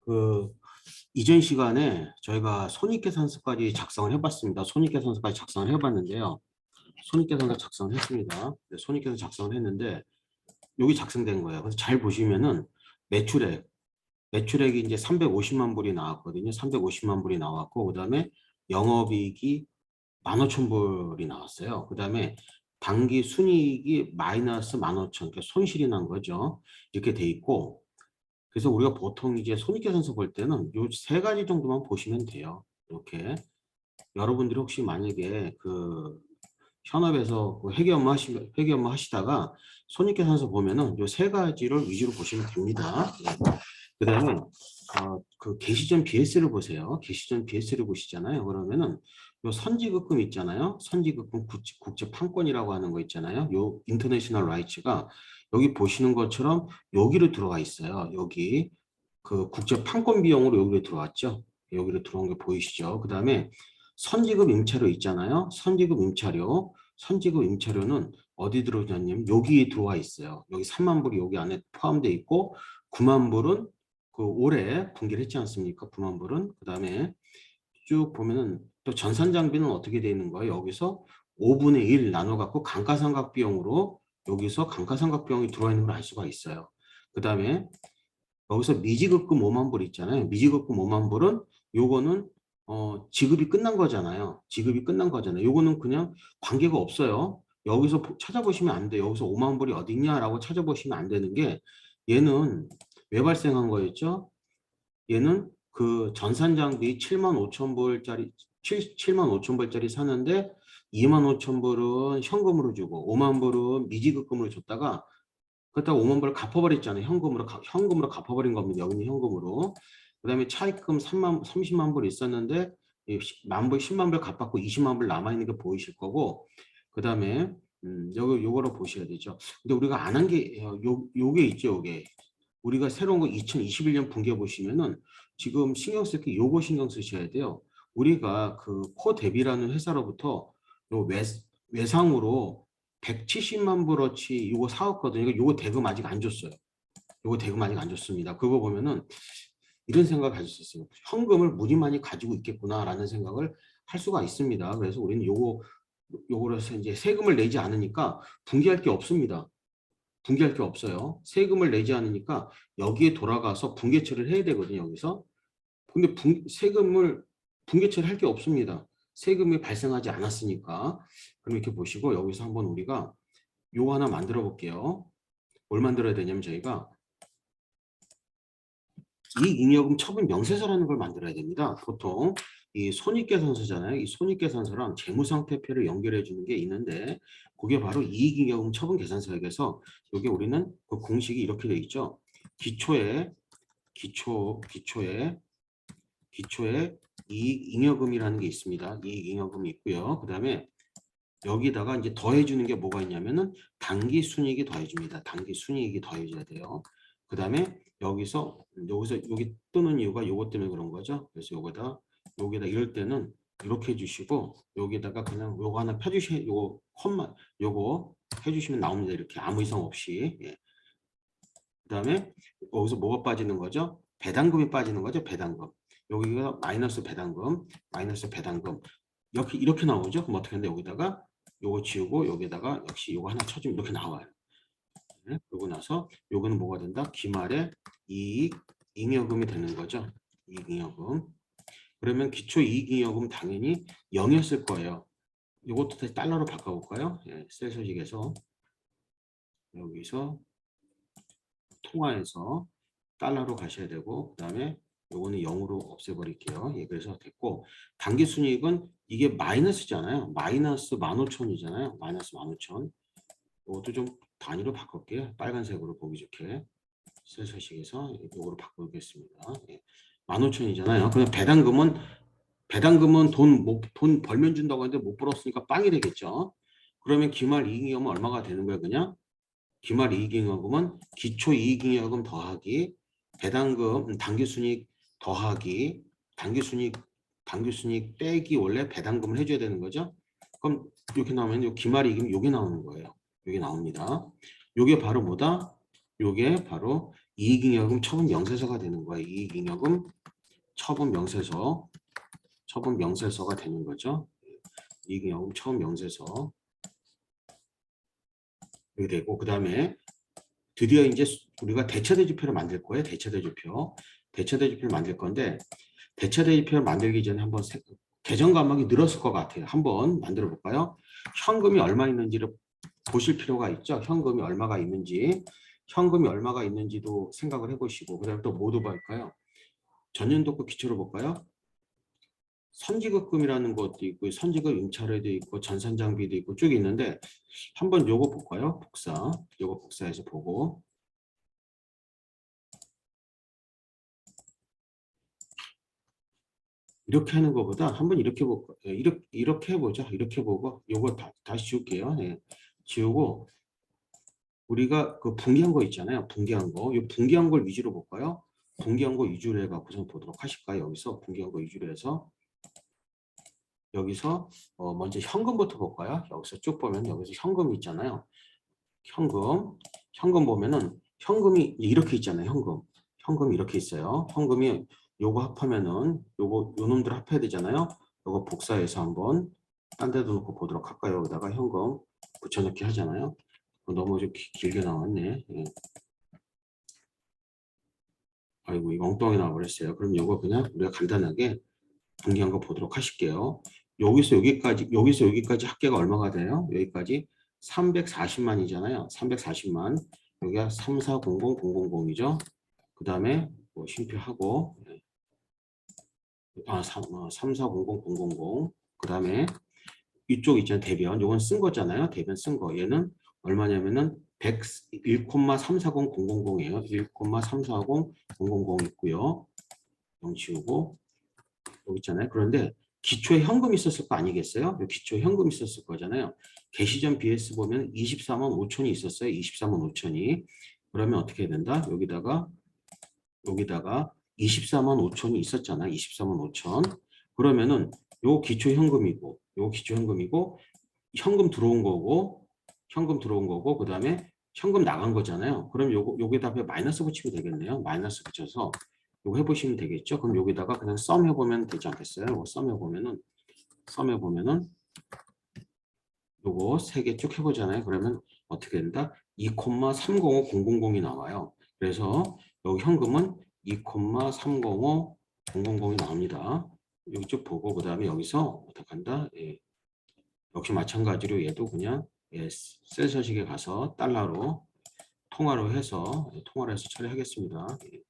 그 이전 시간에 저희가 손익계산서까지 작성을 해봤습니다. 손익계산서까지 작성을 해봤는데요. 손익계산서 작성을 했습니다. 손익계산서 작성을 했는데 여기 작성된 거예요. 그래서 잘 보시면은 매출액이 이제 350만 불이 나왔거든요. 350만 불이 나왔고 그다음에 영업이익이 15,000불이 나왔어요. 그다음에 당기 순이익이 마이너스 15,000, 그러니까 손실이 난 거죠. 이렇게 돼 있고 그래서 우리가 보통 이제 손익계산서 볼 때는 요 세 가지 정도만 보시면 돼요. 이렇게 여러분들이 혹시 만약에 그 현업에서 그 회계 업무 하시다가 손익계산서 보면은 요 세 가지를 위주로 보시면 됩니다. 그다음에 그 개시전 BS를 보세요. 개시전 BS를 보시잖아요. 그러면은 요 선지급금 있잖아요. 선지급금 국제 판권이라고 하는 거 있잖아요. 요 인터내셔널 라이츠가 여기 보시는 것처럼 여기로 들어가 있어요. 여기 그 국제 판권 비용으로 여기로 들어왔죠. 여기로 들어온 게 보이시죠? 그다음에 선지급 임차료 있잖아요. 선지급 임차료. 선지급 임차료는 어디 들어오냐면 여기 들어와 있어요. 여기 3만 불이 여기 안에 포함되어 있고 9만 불은 그 올해 분기를 했지 않습니까? 9만 불은. 그다음에 쭉 보면은 또 전산 장비는 어떻게 되어 있는 거예요? 여기서 5분의 1 나눠 갖고 감가상각 비용으로 여기서 감가상각 비용이 들어와 있는 걸 알 수가 있어요. 그다음에 여기서 미지급금 5만 불 있잖아요. 미지급금 5만 불은 요거는 지급이 끝난 거잖아요. 지급이 끝난 거잖아요. 요거는 그냥 관계가 없어요. 여기서 찾아보시면 안 돼요. 여기서 5만 불이 어디 있냐라고 찾아보시면 안 되는 게 얘는 왜 발생한 거였죠? 얘는 그 전산 장비 7만 5천 불짜리 7만 5천 불짜리 사는데 2만 5천 불은 현금으로 주고 5만 불은 미지급금으로 줬다가 그렇다고 5만 불을 갚아버렸잖아요. 현금으로 갚아버린 겁니다. 여기는 현금으로. 그 다음에 차입금 30만 불 있었는데 만 불, 10만 불 갚았고 20만 불 남아있는 게 보이실 거고 그 다음에 요거로 보셔야 되죠. 근데 우리가 안 한 게 요게 있죠. 요게 우리가 새로운 거 2021년 분기해 보시면은 지금 신경 쓸 게 요거 신경 쓰셔야 돼요. 우리가 그 코데비라는 회사로부터 요 외상으로 170만 불어치 요거 사왔거든요. 요거 대금 아직 안 줬어요. 요거 대금 아직 안 줬습니다. 그거 보면은 이런 생각을 가질 수 있어요. 현금을 무지 많이 가지고 있겠구나라는 생각을 할 수가 있습니다. 그래서 우리는 요거로서 이제 세금을 내지 않으니까 분기할 게 없습니다. 분기할 게 없어요. 세금을 내지 않으니까 여기에 돌아가서 분계처리를 해야 되거든요. 여기서. 근데 세금을 분계처리할 게 없습니다. 세금이 발생하지 않았으니까. 그럼 이렇게 보시고 여기서 한번 우리가 요거 하나 만들어 볼게요. 뭘 만들어야 되냐면 저희가 이익잉여금 처분 명세서라는 걸 만들어야 됩니다. 보통 이 손익계산서잖아요. 이 손익계산서랑 재무상태표를 연결해 주는 게 있는데 그게 바로 이익잉여금 처분 계산서에서 여기 우리는 그 공식이 이렇게 돼 있죠. 기초에 이익잉여금이라는 게 있습니다. 이익잉여금이 있고요. 그 다음에 여기다가 이제 더해주는 게 뭐가 있냐면은 당기순이익이 더해줍니다. 당기순이익이 더해져야 돼요. 그 다음에 여기서 여기 뜨는 이유가 요것 때문에 그런 거죠. 그래서 여기다 이럴 때는 이렇게 해주시고 여기다가 그냥 요거 하나 요거 컷만 요거 해주시면 나옵니다. 이렇게 아무 이상 없이. 예. 그 다음에 여기서 뭐가 빠지는 거죠? 배당금이 빠지는 거죠. 배당금. 여기가 마이너스 배당금. 이렇게 나오죠. 그럼 어떻게 하는데 여기다가 요거 지우고 여기다가 역시 요거 하나 쳐주면 이렇게 나와요. 네? 그러고 나서 요거는 뭐가 된다? 기말에 이익잉여금이 되는 거죠. 이익잉여금. 그러면 기초이익잉여금 당연히 0이었을 거예요. 요것도 다시 달러로 바꿔볼까요? 예, 셀 소식에서 여기서 통화해서 달러로 가셔야 되고 그 다음에 요거는 0으로 없애버릴게요. 예, 그래서 됐고 당기순이익은 이게 마이너스잖아요. 마이너스 15,000이잖아요. 마이너스 15,000. 이것도 좀 단위로 바꿀게요. 빨간색으로 보기 좋게 셀서식에서 이쪽으로 바꾸겠습니다. 예. 15,000이잖아요. 그럼 배당금은 돈 벌면 준다고 하는데 못 벌었으니까 빵이 되겠죠. 그러면 기말 이익잉여금은 얼마가 되는 거예요? 그냥 기말 이익잉여금은 기초이익잉여금 더하기 배당금 당기순이익 더하기 당기순이익 빼기 원래 배당금을 해줘야 되는 거죠. 그럼 이렇게 나오면 요 기말 이익이면 요게 나오는 거예요. 요게 나옵니다. 요게 바로 뭐다? 요게 바로 이익잉여금 처분 명세서가 되는 거예요. 이익잉여금 처분 명세서가 되는 거죠. 이익잉여금 처분 명세서 이렇게 되고, 그 다음에 드디어 이제 우리가 대차대조표를 만들 거예요. 대차대조표를 만들 건데, 대차대조표를 만들기 전에 한번 계정 감각이 늘었을 것 같아요. 한번 만들어 볼까요? 현금이 얼마 있는지를 보실 필요가 있죠. 현금이 얼마가 있는지도 생각을 해보시고, 그 다음에 또 뭐도 볼까요? 전년도급 기초로 볼까요? 선지급금이라는 것도 있고, 선지급 임차료도 있고, 전산장비도 있고 쭉 있는데, 한번 요거 볼까요? 요거 복사해서 보고, 이렇게 하는 것보다 한번 이렇게 볼까? 이렇게 해보죠. 이렇게 보고 요거 다시 지울게요. 네. 지우고 우리가 그 분기한 거 있잖아요. 분기한 거. 이 분기한 걸 위주로 볼까요? 분기한 거 위주로 해갖고서 보도록 하실까요? 여기서 분기한 거 위주로 해서 여기서 먼저 현금부터 볼까요? 여기서 쭉 보면 여기서 현금 있잖아요. 현금 보면은 현금이 이렇게 있잖아요. 현금이 이렇게 있어요. 현금이 요거 합하면은 요 놈들 합해야 되잖아요. 요거 복사해서 한번 딴 데도 놓고 보도록 할까요? 여기다가 현금 붙여넣기 하잖아요. 너무 좀 길게 나왔네. 예. 아이고 이거 엉뚱하게 나와버렸어요. 그럼 요거 그냥 우리가 간단하게 분기한 거 보도록 하실게요. 여기서 여기까지 합계가 얼마가 돼요? 여기까지 340만이잖아요. 340만. 여기가 3400000이죠. 그 다음에 뭐 쉼표하고 3400000. 그 다음에 이쪽 있잖아요. 대변. 요건 쓴 거잖아요. 대변 쓴 거. 얘는 얼마냐면은 101,340000이에요. 1,340000 있고요. 0 지우고 여기 있잖아요. 그런데 기초에 현금 있었을 거 아니겠어요? 기초에 현금 있었을 거잖아요. 개시전 BS 보면 24만 5천이 있었어요. 24만 5천이. 그러면 어떻게 해야 된다? 여기다가 24만 5천이 있었잖아. 24만 5천. 그러면은 요 기초 현금이고 현금 들어온 거고 그다음에 현금 나간 거잖아요. 그럼 요게다 마이너스 붙이면 되겠네요. 마이너스 붙여서 요거 해보시면 되겠죠. 그럼 여기다가 그냥 썸 해보면 되지 않겠어요? 요거 썸 해보면은 요거 세 개 쭉 해보잖아요. 그러면 어떻게 된다? 2,305000이 나와요. 그래서 여기 현금은 2,305000이 나옵니다. 여기 쭉 보고 그 다음에 여기서 어떻게 한다? 예. 역시 마찬가지로 얘도 그냥 셀 서식에 가서 달러로 통화로 해서 처리하겠습니다. 예.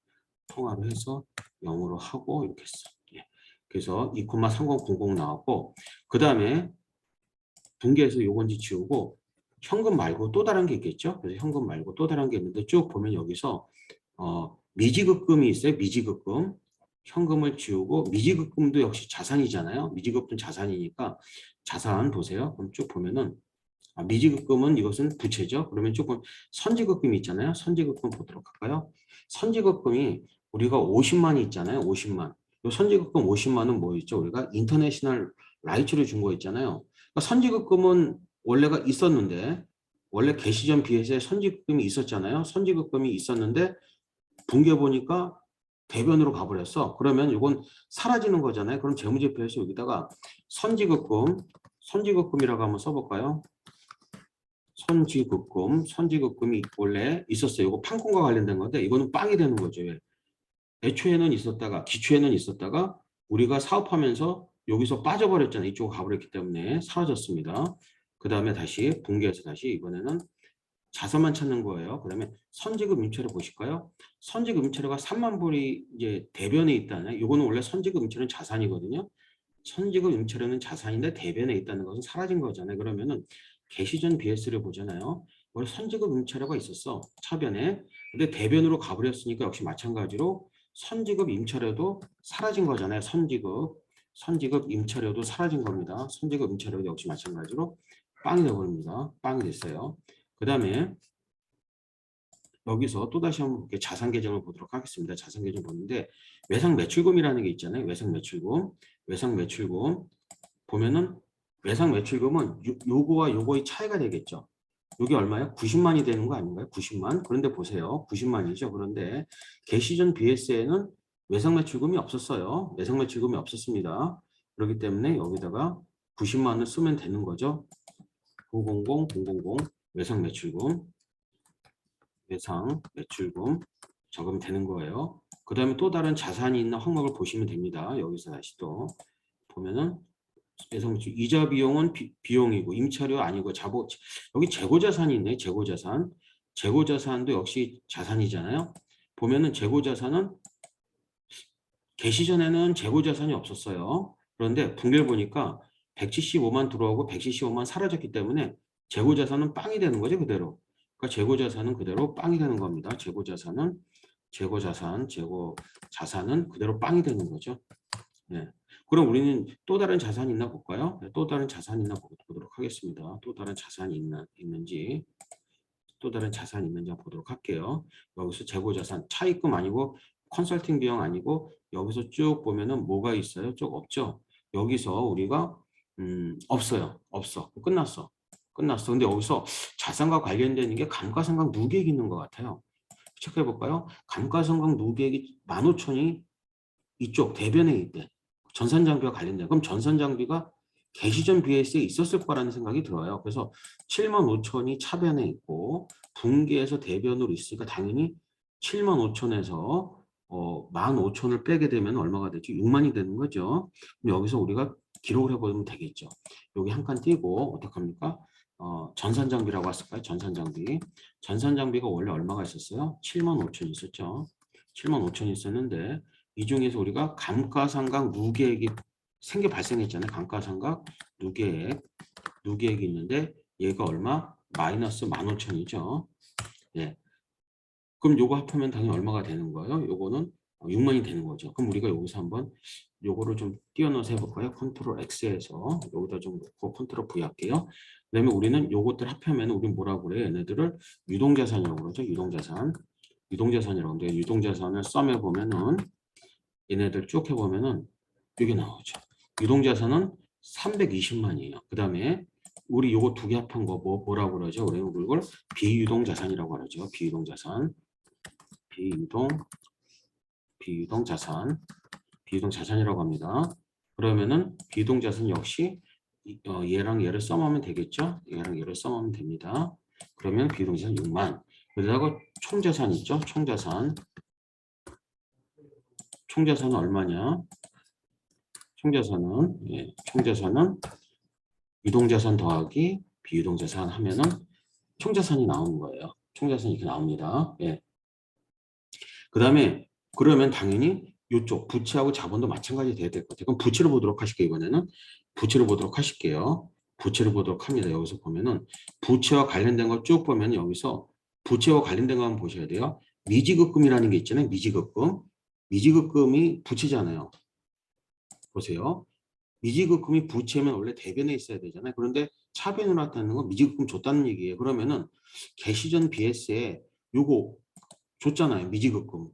통화로 해서 0으로 하고 이렇게 했어. 예. 그래서 2,3000 나왔고 그 다음에 분기해서 요건지 지우고 현금 말고 또 다른 게 있겠죠. 그래서 현금 말고 또 다른 게 있는데 쭉 보면 여기서 미지급금이 있어요. 미지급금. 현금을 지우고 미지급금도 역시 자산이잖아요. 미지급금 자산이니까 자산 보세요. 그럼 쭉 보면은 미지급금은 이것은 부채죠. 그러면 조금 선지급금이 있잖아요. 선지급금 보도록 할까요? 선지급금이 우리가 50만이 있잖아요. 50만. 이 선지급금 50만은 뭐 있죠? 우리가 인터내셔널 라이츠를 준 거 있잖아요. 그러니까 선지급금은 원래가 있었는데 원래 개시전 비해서 선지급금이 있었잖아요. 선지급금이 있었는데 분기해 보니까 대변으로 가버렸어. 그러면 이건 사라지는 거잖아요. 그럼 재무제표에서 여기다가 선지급금이라고 한번 써볼까요? 선지급금이 원래 있었어요. 이거 판권과 관련된 건데 이거는 빵이 되는 거죠. 애초에는 있었다가 기초에는 있었다가 우리가 사업하면서 여기서 빠져버렸잖아요. 이쪽으로 가버렸기 때문에 사라졌습니다. 그 다음에 다시 분기해서 다시 이번에는 자산만 찾는 거예요. 그다음에 선지급 임차료 보실까요? 선지급 임차료가 3만 불이 이제 대변에 있다는 이거는 원래 선지급 임차료는 자산이거든요. 선지급 임차료는 자산인데 대변에 있다는 것은 사라진 거잖아요. 그러면은 개시전 BS를 보잖아요. 원래 선지급 임차료가 있었어. 차변에. 근데 대변으로 가버렸으니까 역시 마찬가지로 선지급 임차료도 사라진 거잖아요. 선지급 임차료도 사라진 겁니다. 선지급 임차료도 역시 마찬가지로 빵이 되어버립니다. 빵이 됐어요. 그 다음에 여기서 또다시 한번 자산 계정을 보도록 하겠습니다. 자산 계정 보는데 외상 매출금이라는 게 있잖아요. 외상 매출금 보면은 외상 매출금은 요거와 요거의 차이가 되겠죠. 여기 얼마예요? 90만이 되는 거 아닌가요? 90만. 그런데 보세요. 90만이죠. 그런데 개시전 BS에는 외상 매출금이 없었어요. 외상 매출금이 없었습니다. 그렇기 때문에 여기다가 90만을 쓰면 되는 거죠. 900, 000 외상 매출금, 외상 매출금 적으면 되는 거예요. 그 다음에 또 다른 자산이 있는 항목을 보시면 됩니다. 여기서 다시 또 보면은 외상 매출 이자 비용은 비용이고 임차료 아니고 여기 재고자산이 있네. 재고자산. 재고자산도 역시 자산이잖아요. 보면은 재고자산은 개시 전에는 재고자산이 없었어요. 그런데 분기를 보니까 175만 들어오고 175만 사라졌기 때문에 재고자산은 빵이 되는 거죠. 그대로. 그러니까 재고자산은 그대로 빵이 되는 겁니다. 재고자산은 그대로 빵이 되는 거죠. 네. 그럼 우리는 또 다른 자산이 있나 볼까요? 네, 또 다른 자산이 있나 보도록 하겠습니다. 또 다른 자산이 있는지 한번 보도록 할게요. 여기서 재고자산, 차입금 아니고 컨설팅 비용 아니고 여기서 쭉 보면은 뭐가 있어요? 쭉 없죠? 여기서 우리가 없어요. 없어. 끝났어. 근데 여기서 자산과 관련되는 게 감가상각 누계액이 있는 것 같아요. 체크해 볼까요? 감가상각 누계액이 15,000이 이쪽 대변에 있대. 전산장비와 관련된. 그럼 전산장비가 개시전 BS에 있었을 거라는 생각이 들어요. 그래서 75,000이 차변에 있고 분기에서 대변으로 있으니까 당연히 75,000에서 15,000을 빼게 되면 얼마가 되죠? 6만이 되는 거죠. 그럼 여기서 우리가 기록을 해보면 되겠죠. 여기 한 칸 띄고 어떡합니까? 전산장비라고 했을까요? 전산장비가 원래 얼마가 있었어요? 75,000 있었죠. 75,000 있었는데 이 중에서 우리가 감가상각 누계액이 발생했잖아요. 감가상각 누계액이 있는데 얘가 얼마? 마이너스 15,000이죠. 예. 그럼 요거 합하면 당연히 얼마가 되는 거예요? 요거는 6만이 되는 거죠. 그럼 우리가 여기서 한번 요거를 좀 띄어넣어서 해볼까요? 컨트롤 X에서 여기다 좀 놓고 컨트롤 V 할게요. 그다음에 우리는 요것들 합하면 우리 뭐라고 그래요? 얘네들을 유동자산이라고 그러죠. 유동자산이라고 하는데 유동자산을 썸해 보면은 얘네들 쭉 해보면은 이게 나오죠. 유동자산은 320만이에요. 그 다음에 우리 요거 두 개 합한 거 뭐라고 그러죠? 우리는 이걸 비유동자산이라고 하죠. 비유동자산이라고 합니다. 그러면은 비유동자산 역시 얘랑 얘를 썸하면 되겠죠? 얘랑 얘를 썸하면 됩니다. 그러면 비유동자산 6만. 그러다가 총자산 있죠? 총자산은 얼마냐? 총자산은 유동자산 더하기 비유동자산 하면은 총자산이 나오는 거예요. 총자산이 이렇게 나옵니다. 예. 그 다음에 그러면 당연히 이쪽 부채하고 자본도 마찬가지 돼야 될 것 같아요. 그럼 부채를 보도록 하실게요. 이번에는 부채를 보도록 하실게요. 부채를 보도록 합니다. 여기서 보면은 부채와 관련된 거 쭉 보면 여기서 부채와 관련된 거 한번 보셔야 돼요. 미지급금이라는 게 있잖아요. 미지급금이 부채잖아요. 보세요. 미지급금이 부채면 원래 대변에 있어야 되잖아요. 그런데 차변으로 나타나는 건 미지급금 줬다는 얘기예요. 그러면은 개시전 BS에 요거 줬잖아요. 미지급금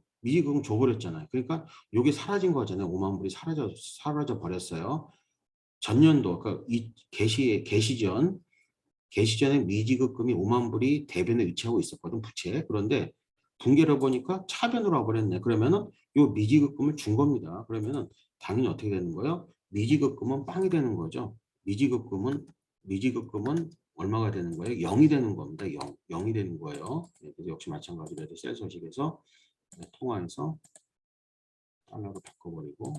줘버렸잖아요. 그러니까 요게 사라진 거잖아요. 5만 불이 사라져 버렸어요. 전년도 그러니까 이 개시전에 미지급금이 5만 불이 대변에 위치하고 있었거든. 부채. 그런데 분기를 보니까 차변으로 와버렸네. 그러면은 요 미지급금을 준 겁니다. 그러면은 당연히 어떻게 되는 거예요? 미지급금은 빵이 되는 거죠. 미지급금은 얼마가 되는 거예요? 0이 되는 겁니다. 0이 되는 거예요. 네, 그래서 역시 마찬가지로 셀 소식에서 통화해서 달러로 바꿔버리고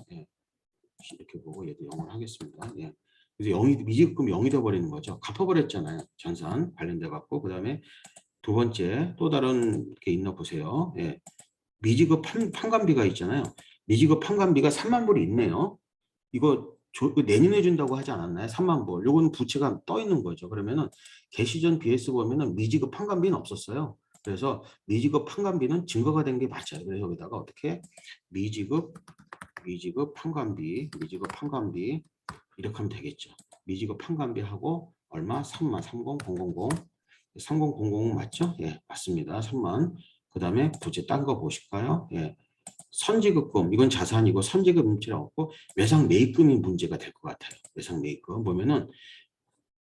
이렇게 보고 얘도 0을 하겠습니다. 예. 그래서 미지급금 0이 되어버리는 거죠. 갚아버렸잖아요. 전산 관련돼 갖고 그 다음에 두 번째 또 다른 게 있나 보세요. 예. 미지급 판관비가 있잖아요. 미지급 판관비가 3만 불이 있네요. 이거 내년에 준다고 하지 않았나요? 3만 불. 요거는 부채가 떠 있는 거죠. 그러면은 개시전 BS 보면은 미지급 판관비는 없었어요. 그래서 미지급 판관비는 증거가 된 게 맞아요. 그래서 여기다가 어떻게 미지급 판관비 이렇게 하면 되겠죠. 미지급 판관비하고 얼마? 3만 30,000 맞죠? 예, 맞습니다. 3만. 그 다음에 부채 딴 거 보실까요? 예. 선지급금 이건 자산이고 선지급 문제라고 없고 외상 매입금이 문제가 될 것 같아요. 외상 매입금 보면은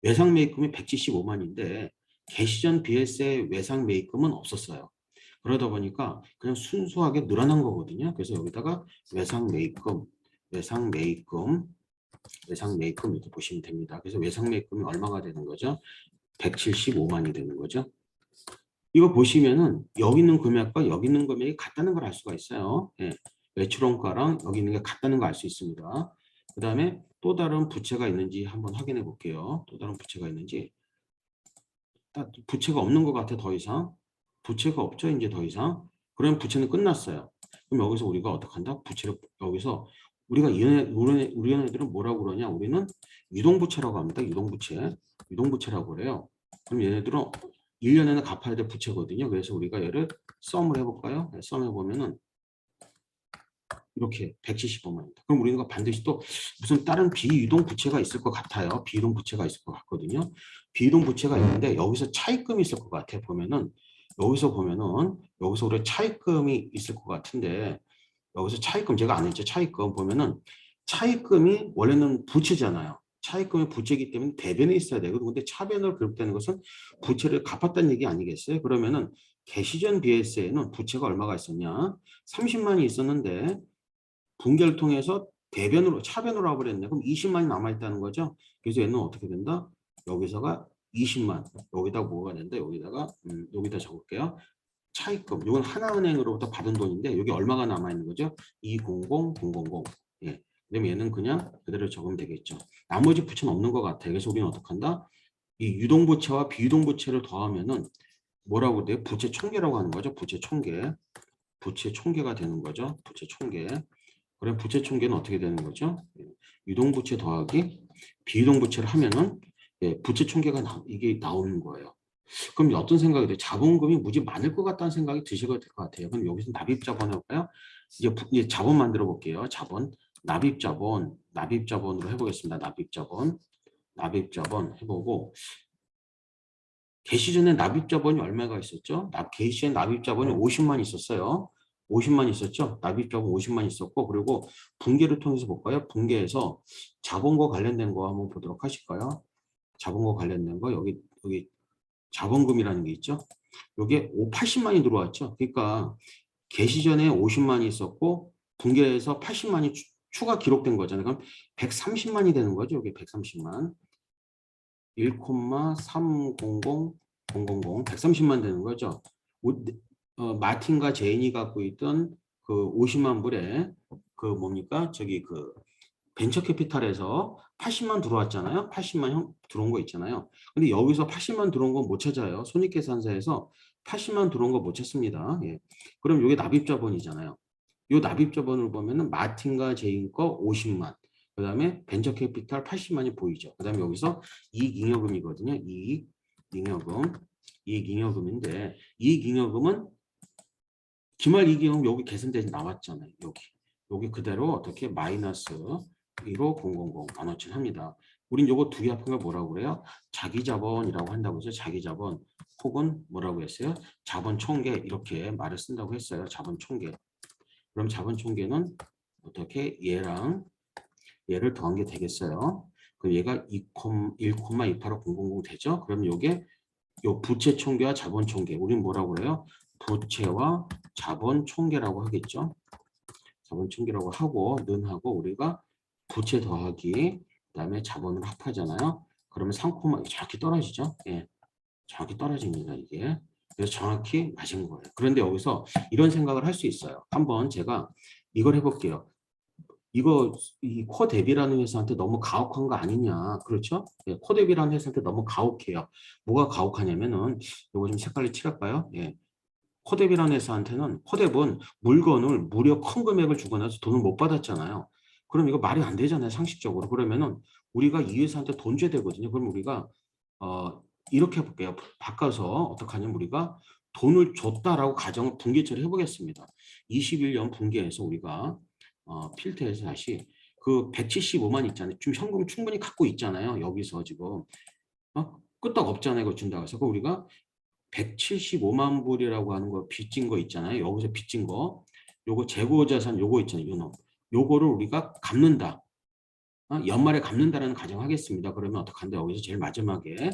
외상 매입금이 175만인데 개시전 비해세 외상 매입금은 없었어요. 그러다 보니까 그냥 순수하게 늘어난 거거든요. 그래서 여기다가 외상 매입금, 외상 매입금, 외상 매입금 이렇게 보시면 됩니다. 그래서 외상 매입금이 얼마가 되는 거죠? 175만이 되는 거죠. 이거 보시면은 여기 있는 금액과 여기 있는 금액이 같다는 걸 알 수가 있어요. 예. 매출원가랑 여기 있는 게 같다는 걸 알 수 있습니다. 그 다음에 또 다른 부채가 있는지 한번 확인해 볼게요. 또 다른 부채가 있는지. 딱 부채가 없는 것 같아, 더 이상. 부채가 없죠, 이제 더 이상. 그러면 부채는 끝났어요. 그럼 여기서 우리가 어떻게 한다? 부채를, 여기서 우리가 우리 얘네들은 뭐라고 그러냐? 우리는 유동부채라고 합니다. 유동부채. 유동부채라고 그래요. 그럼 얘네들은 1년에는 갚아야 될 부채거든요. 그래서 우리가 얘를 썸을 해볼까요? 네, 썸 해보면은 이렇게 175만입니다. 그럼 우리는 반드시 또 무슨 다른 비유동 부채가 있을 것 같아요. 비유동 부채가 있을 것 같거든요. 비유동 부채가 있는데 여기서 차입금이 있을 것 같아요. 보면은 여기서 보면은 여기서 우리 차입금이 있을 것 같은데 여기서 차입금 제가 안 했죠. 차입금 보면은 차입금이 원래는 부채잖아요. 차입금이 부채이기 때문에 대변에 있어야 되고 근데 차변으로 기록되는 것은 부채를 갚았다는 얘기 아니겠어요? 그러면은 개시전 비해세에는 부채가 얼마가 있었냐? 30만이 있었는데 분기를 통해서 대변으로 차변으로 와버렸네. 그럼 20만이 남아있다는 거죠. 그래서 얘는 어떻게 된다? 여기서가 20만. 여기다 뭐가 된다? 여기다 적을게요. 차입금. 이건 하나은행으로부터 받은 돈인데 여기 얼마가 남아있는 거죠? 200000. 예. 그러면 얘는 그냥 그대로 적으면 되겠죠. 나머지 부채는 없는 것 같아요. 그래서 우리는 어떻게 한다? 이 유동부채와 비유동부채를 더하면은 뭐라고 돼요? 부채 총계라고 하는 거죠. 부채 총계. 부채 총계가 되는 거죠. 부채 총계. 그럼 부채 총계는 어떻게 되는 거죠? 유동부채 더하기 비유동부채를 하면은 부채 총계가 이게 나오는 거예요. 그럼 어떤 생각이 돼요? 자본금이 무지 많을 것 같다는 생각이 드시게 될 것 같아요. 그럼 여기서 납입자본 해볼까요? 이제 자본 만들어 볼게요. 자본, 납입자본으로 해보겠습니다. 납입자본 해보고 개시 전에 납입자본이 얼마가 있었죠? 개시 전 납입자본이 50만 있었어요. 50만 있었죠? 납입자본 50만 있었고 그리고 분기를 통해서 볼까요? 분기에서 자본과 관련된 거 한번 보도록 하실까요? 자본과 관련된 거 여기 자본금이라는 게 있죠? 여기에 80만이 들어왔죠? 그러니까 개시 전에 50만이 있었고 분기에서 80만이 추가 기록된 거잖아요. 그럼 130만이 되는 거죠? 여기 130만. 1,300,000 130만 되는 거죠. 마틴과 제인이 갖고 있던 그 50만 불에 그 뭡니까? 저기 그 벤처 캐피탈에서 80만 들어왔잖아요. 80만 들어온 거 있잖아요. 근데 여기서 80만 들어온 건 못 찾아요. 손익계산서에서 80만 들어온 거 못 찾습니다. 예. 그럼 이게 납입자본이잖아요. 이 납입자본을 보면은 마틴과 제인 거 50만. 그다음에 벤처 캐피탈 80만이 보이죠. 그다음에 여기서 이익잉여금이거든요. 이익잉여금. 이익잉여금인데 이익잉여금은 기말이익잉여금 여기 계산대에 나왔잖아요. 여기 그대로 어떻게 마이너스 1호 000 15,000 합니다. 우린 요거 두 개 합한 걸 뭐라고 그래요? 자기자본이라고 한다고 해서 자기자본 혹은 뭐라고 했어요? 자본총계 이렇게 말을 쓴다고 했어요. 자본총계. 그럼 자본총계는 어떻게 얘를 더한 게 되겠어요. 그럼 얘가 1,285,000 되죠. 그럼 요게 요 부채 총계와 자본 총계. 우리는 뭐라고 그래요? 부채와 자본 총계라고 하겠죠. 자본 총계라고 하고 는하고 우리가 부채 더하기 그다음에 자본을 합하잖아요. 그러면 3, 정확히 떨어지죠. 예. 정확히 떨어집니다. 이게. 그래서 정확히 맞은 거예요. 그런데 여기서 이런 생각을 할 수 있어요. 한번 제가 이걸 해볼게요. 이거 이 코데비라는 회사한테 너무 가혹한 거 아니냐. 그렇죠? 예, 코데비라는 회사한테 너무 가혹해요. 뭐가 가혹하냐면은 이거 좀 색깔로 칠할까요? 예. 코데비라는 회사한테는 코데비는 물건을 무려 큰 금액을 주고 나서 돈을 못 받았잖아요. 그럼 이거 말이 안 되잖아요. 상식적으로. 그러면은 우리가 이 회사한테 돈 줘야 되거든요. 그럼 우리가 이렇게 해볼게요. 바꿔서 어떻게 하냐면 우리가 돈을 줬다라고 가정을 분기 처리해 보겠습니다. 21년 분기에서 우리가 필터에서 다시 그 175만 있잖아요. 지금 현금 충분히 갖고 있잖아요. 여기서 지금 끄떡 없잖아요. 이거 준다고 해서 그 우리가 175만 불이라고 하는 거 빚진 거 있잖아요. 여기서 빚진 거 요거 재고자산 요거 있잖아요. 요거를 우리가 갚는다. 연말에 갚는다라는 가정하겠습니다. 그러면 어떡한데 여기서 제일 마지막에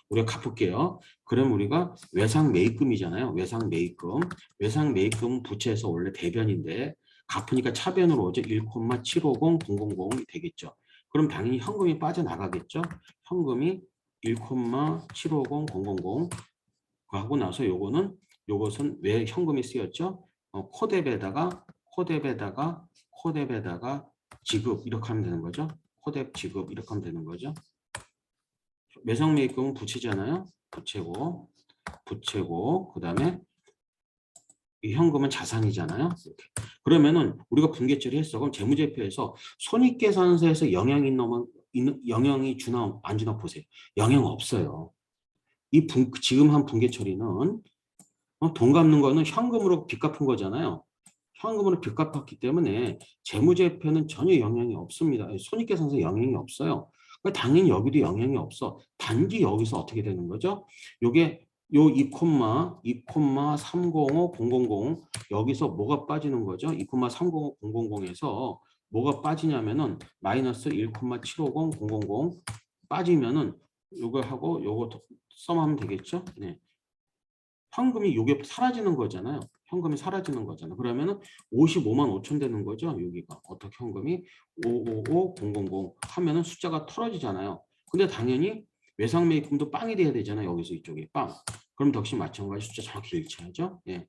우리가 갚을게요. 그럼 우리가 외상 매입금이잖아요. 외상 매입금. 외상 매입금은 부채에서 원래 대변인데 갚으니까 차변으로 오죠. 1,750000이 되겠죠. 그럼 당연히 현금이 빠져나가겠죠. 현금이 1,750000 하고 나서 요것은 왜 현금이 쓰였죠? 코뎁에다가 지급 이렇게 하면 되는 거죠. 코뎁 지급 이렇게 하면 되는 거죠. 매상매입금은 부채잖아요. 부채고 그다음에 이 현금은 자산이잖아요. 이렇게. 그러면은 우리가 분계 처리했어. 그럼 재무제표에서 손익계산서에서 영향이 주나 안 주나 보세요. 영향 없어요. 지금 한 분계 처리는 돈 갚는 거는 현금으로 빚 갚은 거잖아요. 현금으로 빚 갚았기 때문에 재무제표는 전혀 영향이 없습니다. 손익계산서에 영향이 없어요. 그러니까 당연히 여기도 영향이 없어. 단지 여기서 어떻게 되는 거죠? 요게 요 2,305,000 여기서 뭐가 빠지는 거죠? 2,305,000에서 뭐가 빠지냐면은 마이너스 1,750,000 빠지면은 요거 하고 요거 썸하면 되겠죠? 네. 현금이 요게 사라지는 거잖아요. 현금이 사라지는 거잖아요. 그러면은 55만 5천 되는 거죠. 여기가 어떻게 현금이 555000 하면은 숫자가 털어지잖아요. 근데 당연히 외상매입금도 빵이 돼야 되잖아요. 여기서 이쪽에 빵. 그럼 역시 마찬가지 숫자 정확히 일치하죠. 예.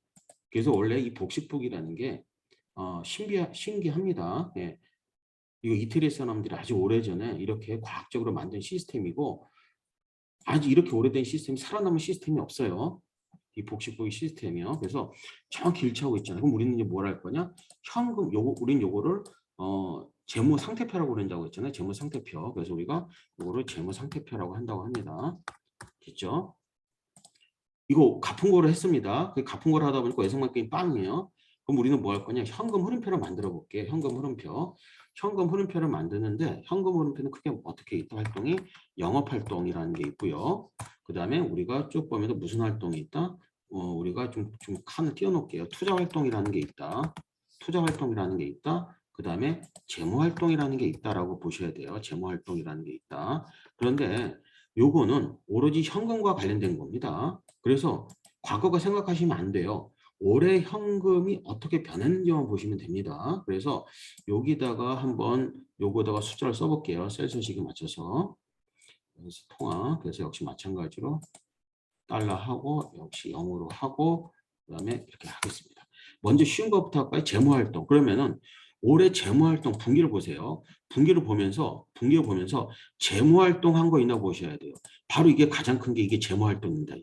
그래서 원래 이 복식북이라는 게 신기합니다. 예. 이거 이태리 사람들이 아주 오래전에 이렇게 과학적으로 만든 시스템이고 아직 이렇게 오래된 시스템이 살아남은 시스템이 없어요. 이 복식보기 시스템이요. 그래서 정확히 일치하고 있잖아요. 그럼 우리는 이제 뭘 할 거냐? 우린 요거를 재무 상태표라고 그런다고 했잖아요. 재무 상태표. 그래서 우리가 요거를 재무 상태표라고 한다고 합니다. 됐죠? 이거 갚은 거로 했습니다. 그 갚은 거로 하다 보니까 외상만큼이 빵이에요. 그럼 우리는 뭐 할 거냐? 현금 흐름표를 만들어 볼게요. 현금 흐름표. 현금 흐름표를 만드는데 현금 흐름표는 크게 어떻게 있다? 활동이 영업 활동이라는 게 있고요. 그 다음에 우리가 쭉 보면 무슨 활동이 있다? 우리가 좀 칸을 띄워놓을게요. 투자 활동이라는 게 있다. 투자 활동이라는 게 있다. 그 다음에 재무 활동이라는 게 있다라고 보셔야 돼요. 재무 활동이라는 게 있다. 그런데 요거는 오로지 현금과 관련된 겁니다. 그래서 과거가 생각하시면 안 돼요. 올해 현금이 어떻게 변했는지만 보시면 됩니다. 그래서 여기다가 한번 요거다가 숫자를 써볼게요. 셀 서식에 맞춰서. 그래서 통화. 그래서 역시 마찬가지로 달러 하고 역시 0으로 하고 그다음에 이렇게 하겠습니다. 먼저 쉬운 것부터 할까요? 재무활동. 그러면은 올해 재무활동 분기를 보세요. 분기를 보면서 재무활동 한 거 있나 보셔야 돼요. 바로 이게 가장 큰 게 이게 재무활동입니다.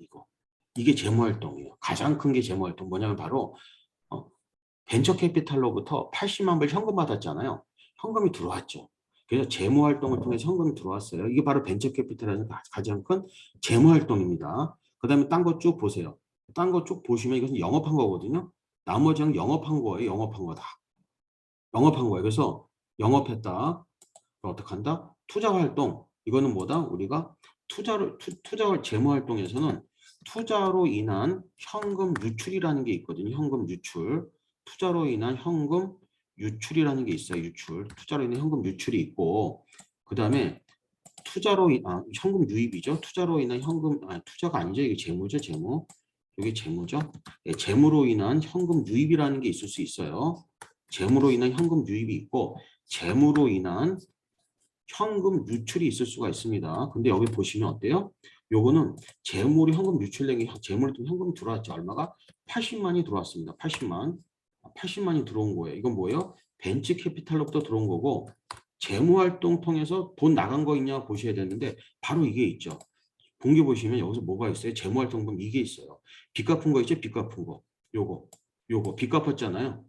이게 재무활동이에요. 가장 큰 게 재무활동 뭐냐면 바로 벤처 캐피탈로부터 80만 불 현금 받았잖아요. 현금이 들어왔죠. 그래서 재무활동을 통해서 현금이 들어왔어요. 이게 바로 벤처 캐피탈에서 가장 큰 재무활동입니다. 그 다음에 딴 거 쭉 보세요. 딴 거 쭉 보시면 이것은 영업한 거거든요. 나머지는 영업한 거예요. 영업한 거다. 영업한 거예요. 그래서 영업했다. 어떻게 한다? 투자활동. 이거는 뭐다? 우리가 재무활동에서는 투자로 인한 현금 유출이라는 게 있거든요. 현금 유출. 투자로 인한 현금 유출이라는 게 있어요. 유출. 투자로 인한 현금 유출이 있고 그 다음에 현금 유입이죠. 투자로 인한 투자가 아니죠. 이게 재무죠. 재무. 이게 재무죠. 네, 재무로 인한 현금 유입이라는 게 있을 수 있어요. 재무로 인한 현금 유입이 있고 재무로 인한 현금 유출이 있을 수가 있습니다. 근데 여기 보시면 어때요? 요거는 재물이 현금 유출된 게 재물을 통해 현금이 들어왔죠. 얼마가? 80만이 들어왔습니다. 80만이 들어온 거예요. 이건 뭐예요? 벤치 캐피탈로부터 들어온 거고 재무활동 통해서 돈 나간 거 있냐 보셔야 되는데 바로 이게 있죠. 공개 보시면 여기서 뭐가 있어요? 재무활동 보면 이게 있어요. 빚 갚은 거 있죠? 빚 갚은 거. 요거 빚 갚았잖아요.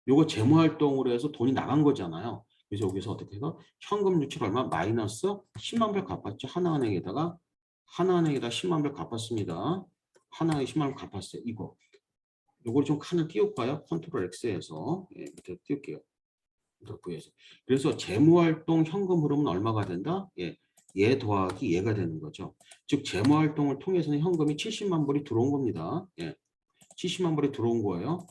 요거 재무활동으로 해서 돈이 나간 거잖아요. 그래서 여기서 어떻게 해서 현금 유출 얼마? 마이너스 10만 불 갚았죠. 하나은행에다가 10만 불 갚았습니다. 하나에 10만 불 갚았어요. 요걸 좀 칸을 띄울까요? 컨트롤 X에서 밑에 띄울게요. 그래서 재무활동 현금 흐름은 얼마가 된다? 얘 더하기 얘가 되는 거죠. 즉 재무활동을 통해서는 현금이 70만 불이 들어온 겁니다. 70만 불이 들어온 거예요.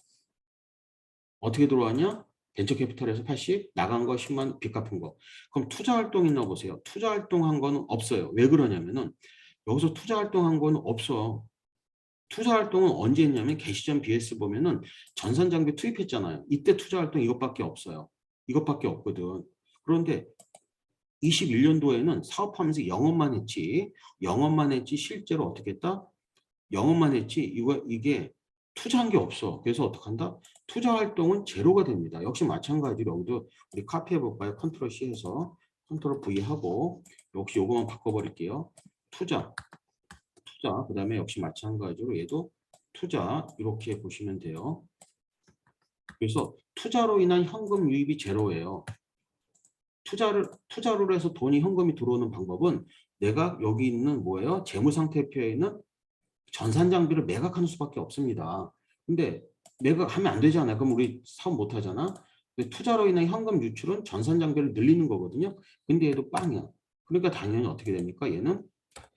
어떻게 들어왔냐? 벤처 캐피탈에서 80, 나간 거 10만, 빚 갚은 거. 그럼 투자 활동 있나 보세요. 투자 활동한 거는 없어요. 왜 그러냐면은 여기서 투자 활동한 거는 없어. 투자 활동은 언제 했냐면 개시전 BS 보면은 전산 장비 투입했잖아요. 이때 투자 활동 이것밖에 없어요. 이것밖에 없거든. 그런데 21년도에는 사업하면서 영업만 했지. 영업만 했지 실제로 어떻게 했다? 영업만 했지 이게 투자한 게 없어. 그래서 어떻게 한다? 투자 활동은 제로가 됩니다. 역시 마찬가지로 여기도 우리 카피해 볼까요? 컨트롤 C 해서 컨트롤 V 하고 역시 요거만 바꿔버릴게요. 투자 그다음에 역시 마찬가지로 얘도 투자 이렇게 보시면 돼요. 그래서 투자로 인한 현금 유입이 제로예요. 투자로 해서 돈이 현금이 들어오는 방법은 내가 여기 있는 뭐예요? 재무상태표에 있는 전산 장비를 매각하는 수밖에 없습니다. 근데 매각하면 안 되잖아요. 그럼 우리 사업 못 하잖아. 근데 투자로 인한 현금 유출은 전산 장비를 늘리는 거거든요. 근데 얘도 빵이야. 그러니까 당연히 어떻게 됩니까?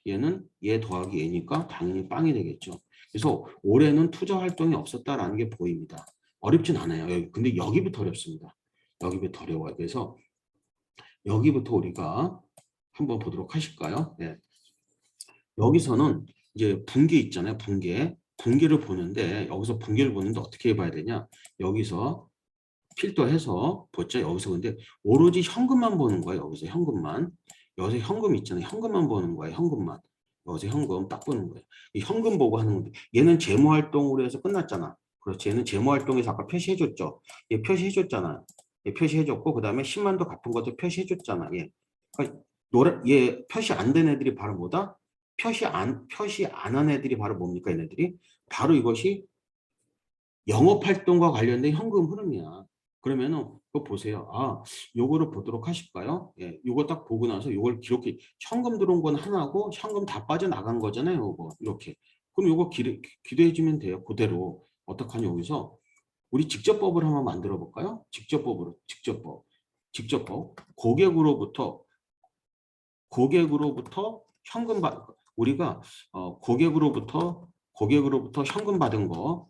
얘는 얘 더하기 얘니까 당연히 빵이 되겠죠. 그래서 올해는 투자 활동이 없었다라는 게 보입니다. 어렵진 않아요. 근데 여기부터 어렵습니다. 여기부터 어려워요. 그래서 여기부터 우리가 한번 보도록 하실까요? 네. 여기서는 이제 분계 있잖아요. 분계를 보는데 여기서 분계를 보는데 어떻게 봐야 되냐? 여기서 필터해서 보죠. 여기서 근데 오로지 현금만 보는 거예요. 여기서 현금만. 여기서 현금 있잖아요. 현금만 보는 거예요. 현금만. 여기서 현금 딱 보는 거예요. 이 현금 보고 하는 건데 얘는 재무활동으로 해서 끝났잖아. 그렇지. 얘는 재무활동에서 아까 표시해줬죠. 얘 표시해줬잖아. 얘 표시해줬고 그 다음에 10만도 갚은 것도 표시해줬잖아. 얘. 그러니까 얘 표시 안 된 애들이 바로 뭐다? 표시 안 한 애들이 바로 뭡니까? 얘네들이 바로 이것이 영업활동과 관련된 현금 흐름이야. 그러면은 그거 보세요. 아, 요거를 보도록 하실까요? 예, 요거 딱 보고 나서 요걸 기록해. 현금 들어온 건 하나고 현금 다 빠져나간 거잖아요. 요거 이렇게. 그럼 요거 기대해 주면 돼요. 그대로. 어떡하냐 여기서 우리 직접법을 한번 만들어 볼까요? 직접법. 고객으로부터 현금 우리가 고객으로부터 현금 받은 거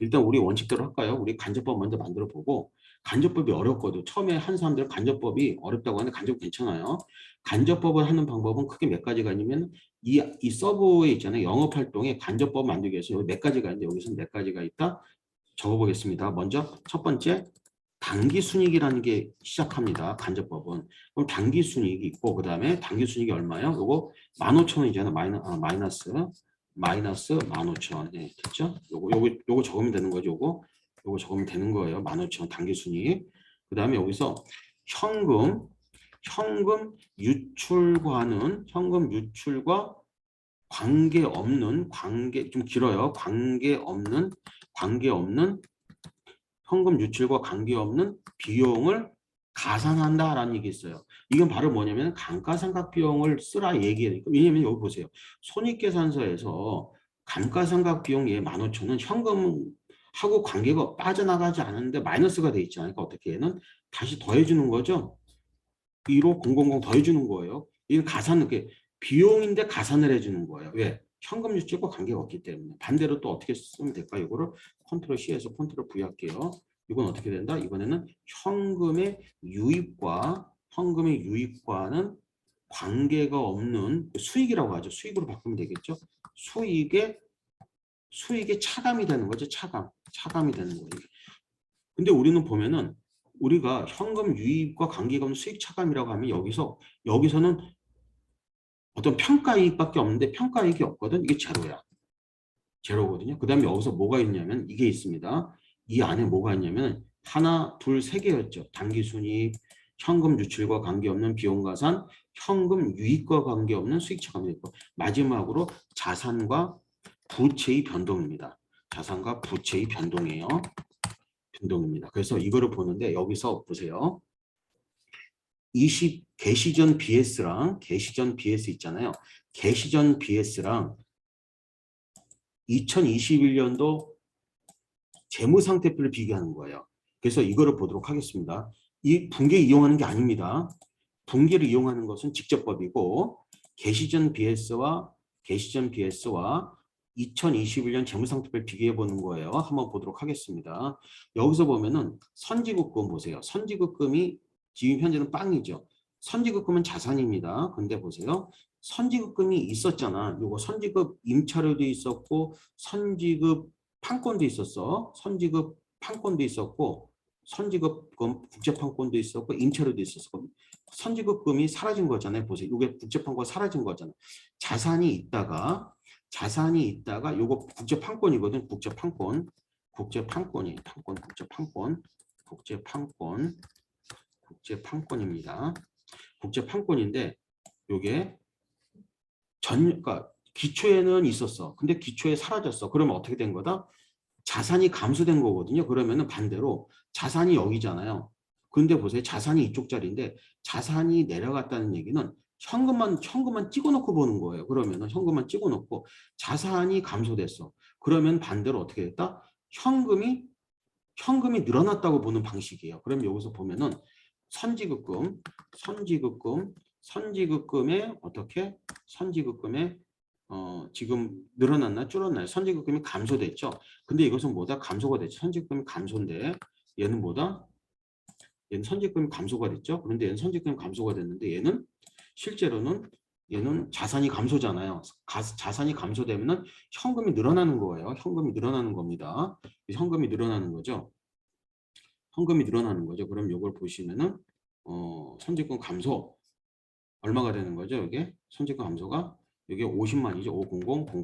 일단 우리 원칙대로 할까요? 우리 간접법 먼저 만들어 보고 간접법이 어렵거든. 처음에 한 사람들 간접법이 어렵다고 하는데 간접 괜찮아요. 간접법을 하는 방법은 크게 몇 가지가 있냐면 이 서버에 있잖아요. 영업활동에 간접법 만들기 위해서 여기 몇 가지가 있는데 여기서 몇 가지가 있다. 적어보겠습니다. 먼저 첫 번째 당기순이익이라는 게 시작합니다. 간접법은. 그럼 당기순이익이 있고 그 다음에 당기순이익이 얼마요? 요거 15,000원이잖아요. 마이너스 15,000원. 네, 됐죠? 요거 적으면 되는 거죠. 요거 적으면 되는 거예요. 15,000원 당기순이익. 그 다음에 여기서 현금 유출과 좀 길어요. 현금 유출과 관계없는 비용을 가산한다라는 얘기 있어요. 이건 바로 뭐냐면 감가상각 비용을 쓰라 얘기해요. 왜냐면 여기 보세요. 손익계산서에서 감가상각 비용 얘 15,000원 현금하고 관계가 빠져나가지 않는데 마이너스가 돼 있잖아요. 그러니까 어떻게 얘는 다시 더해주는 거죠. 1호 000 더해주는 거예요. 이건 비용인데 가산을 해주는 거예요. 왜? 현금 유출과 관계가 없기 때문에. 반대로 또 어떻게 쓰면 될까요? 이거를 컨트롤 C에서 컨트롤 V 할게요. 이건 어떻게 된다? 이번에는 현금의 유입과는 관계가 없는 수익이라고 하죠. 수익으로 바꾸면 되겠죠. 수익의 차감이 되는 거죠. 차감이 되는 거예요. 근데 우리는 보면은 우리가 현금 유입과 관계가 없는 수익 차감이라고 하면 여기서는 어떤 평가이익밖에 없는데 평가이익이 없거든. 이게 제로거든요. 그 다음에 여기서 뭐가 있냐면 이게 있습니다. 이 안에 뭐가 있냐면 하나, 둘, 세 개였죠. 당기순이익, 현금 유출과 관계없는 비용가산, 현금 유입과 관계없는 수익차감이 있고 마지막으로 자산과 부채의 변동입니다. 자산과 부채의 변동입니다. 그래서 이거를 보는데 여기서 보세요. 개시전 BS 있잖아요. 개시전 BS랑 2021년도 재무상태표를 비교하는 거예요. 그래서 이거를 보도록 하겠습니다. 이 분계 이용하는 게 아닙니다. 분계를 이용하는 것은 직접법이고 개시전 BS와 2021년 재무상태표를 비교해 보는 거예요. 한번 보도록 하겠습니다. 여기서 보면은 선지급금 보세요. 선지급금이 지금 현재는 빵이죠. 선지급금은 자산입니다. 근데 보세요. 선지급금이 있었잖아. 요거 선지급 임차료도 있었고 선지급 판권도 있었어. 선지급 판권도 있었고 선지급금 국제판권도 있었고 임차료도 있었어. 선지급금이 사라진 거잖아요. 보세요. 이게 국제판권 사라진 거잖아요. 자산이 있다가 요거 국제판권이거든. 국제판권이 판권 국제판권입니다. 국제판권인데 요게 그러니까 기초에는 있었어. 근데 기초에 사라졌어. 그러면 어떻게 된 거다? 자산이 감소된 거거든요. 그러면은 반대로 자산이 여기잖아요. 근데 보세요. 자산이 이쪽 자리인데 자산이 내려갔다는 얘기는 현금만 찍어놓고 보는 거예요. 그러면은 현금만 찍어놓고 자산이 감소됐어. 그러면 반대로 어떻게 됐다? 현금이 늘어났다고 보는 방식이에요. 그럼 여기서 보면은 선지급금에 어떻게? 선지급금에 지금 늘어났나 줄었나요? 선지급금이 감소됐죠. 근데 이것은 뭐다? 감소가 됐죠. 선지급금이 감소인데 얘는 뭐다? 얘는 선지급금이 감소가 됐죠. 그런데 얘는 선지급금이 감소가 됐는데 얘는 실제로는 얘는 자산이 감소잖아요. 자산이 감소되면은 현금이 늘어나는 거예요. 현금이 늘어나는 겁니다. 현금이 늘어나는 거죠. 현금이 늘어나는 거죠. 그럼 이걸 보시면은 선지급 감소 얼마가 되는 거죠? 이게 선지급 감소가 이게 50만이죠. 500 000.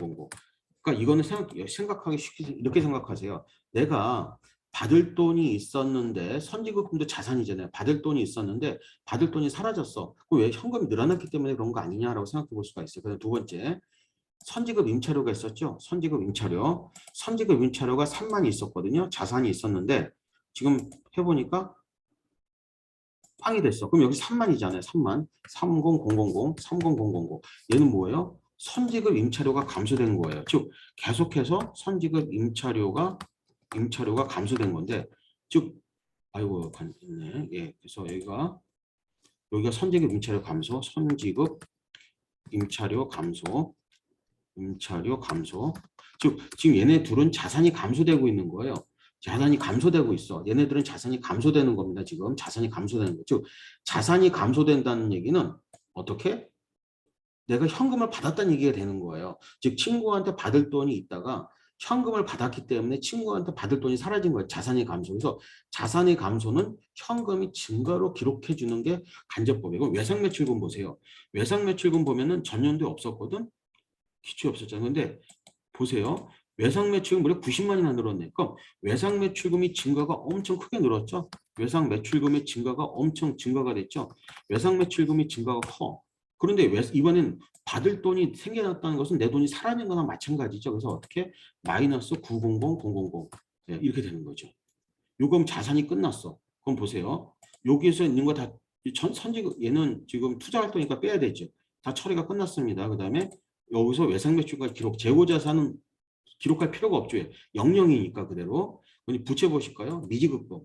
그러니까 이거는 생각하기 쉽게 이렇게 생각하세요. 내가 받을 돈이 있었는데 선지급금도 자산이잖아요. 받을 돈이 있었는데 받을 돈이 사라졌어. 그럼 왜 현금이 늘어났기 때문에 그런 거 아니냐라고 생각해 볼 수가 있어요. 그다음 두 번째 선지급 임차료가 있었죠. 선지급 임차료가 3만이 있었거든요. 자산이 있었는데 지금 해보니까 빵이 됐어. 그럼 여기 3만이잖아요. 3만. 30,000. 얘는 뭐예요? 선지급 임차료가 감소된 거예요. 즉 계속해서 선지급 임차료가 감소된 건데 즉 아이고 있네. 예. 그래서 여기가 선지급 임차료 감소, 임차료 감소. 즉 지금 얘네 둘은 자산이 감소되고 있는 거예요. 자산이 감소되고 있어. 얘네들은 자산이 감소되는 겁니다. 지금 자산이 감소되는 거죠. 자산이 감소된다는 얘기는 어떻게? 내가 현금을 받았다는 얘기가 되는 거예요. 즉 친구한테 받을 돈이 있다가 현금을 받았기 때문에 친구한테 받을 돈이 사라진 거예요. 자산의 감소. 그래서 자산의 감소는 현금이 증가로 기록해 주는 게 간접법이고 외상매출금 보세요. 외상매출금 보면은 전년도에 없었거든. 기초에 없었잖아요. 근데 보세요. 외상매출금 무려 90만이나 늘었네. 그럼 외상매출금이 증가가 엄청 크게 늘었죠. 외상매출금의 증가가 엄청 증가가 됐죠. 외상매출금이 증가가 커. 그런데 이번엔 받을 돈이 생겨났다는 것은 내 돈이 사라진 거나 마찬가지죠. 그래서 어떻게? 마이너스 900,000 네, 이렇게 되는 거죠. 요금 자산이 끝났어. 그럼 보세요. 여기에서 있는 거 다 선지급 얘는 지금 투자활동이니까 빼야 되죠. 다 처리가 끝났습니다. 그 다음에 여기서 외상매출과 기록 재고자산은 기록할 필요가 없죠. 영영이니까 그대로. 부채 보실까요? 미지급금.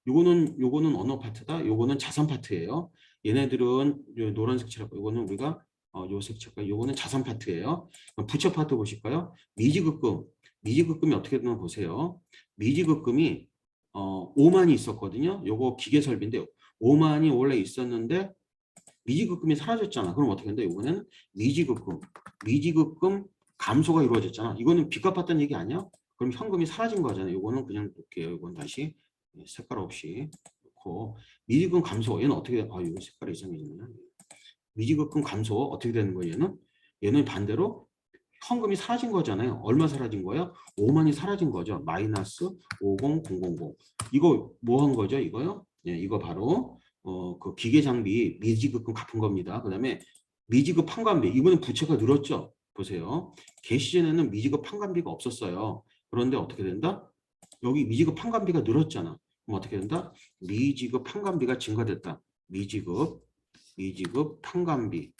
요거는 어느 파트다? 요거는 자산 파트예요. 얘네들은 노란색 칠하고 요거는 우리가 요색 칠까? 요거는 자산 파트예요. 부채 파트 보실까요? 미지급금이 어떻게 되나 보세요. 미지급금이 5만이 있었거든요. 요거 기계 설비인데 5만이 원래 있었는데 미지급금이 사라졌잖아. 그럼 어떻게 된다? 이번에는 미지급금 감소가 이루어졌잖아. 이거는 빚 갚았다는 얘기 아니야? 그럼 현금이 사라진 거잖아요. 이거는 그냥 놓을게요. 이건 다시 색깔 없이 놓고 미지급금 감소. 얘는 어떻게 돼? 이거 색깔이 이상해졌네. 미지급금 감소 어떻게 되는 거예요? 얘는 반대로 현금이 사라진 거잖아요. 얼마 사라진 거예요? 5만이 사라진 거죠. 마이너스 50,000. 이거 뭐 한 거죠? 이거요? 네, 이거 바로 그 기계 장비 미지급금 갚은 겁니다. 그다음에 미지급 판관비 이번엔 부채가 늘었죠. 보세요. 개시전에는 미지급 판관비가 없었어요. 그런데 어떻게 된다? 여기 미지급 판관비가 늘었잖아. 그럼 어떻게 된다? 미지급 판관비가 증가됐다. 미지급 판관비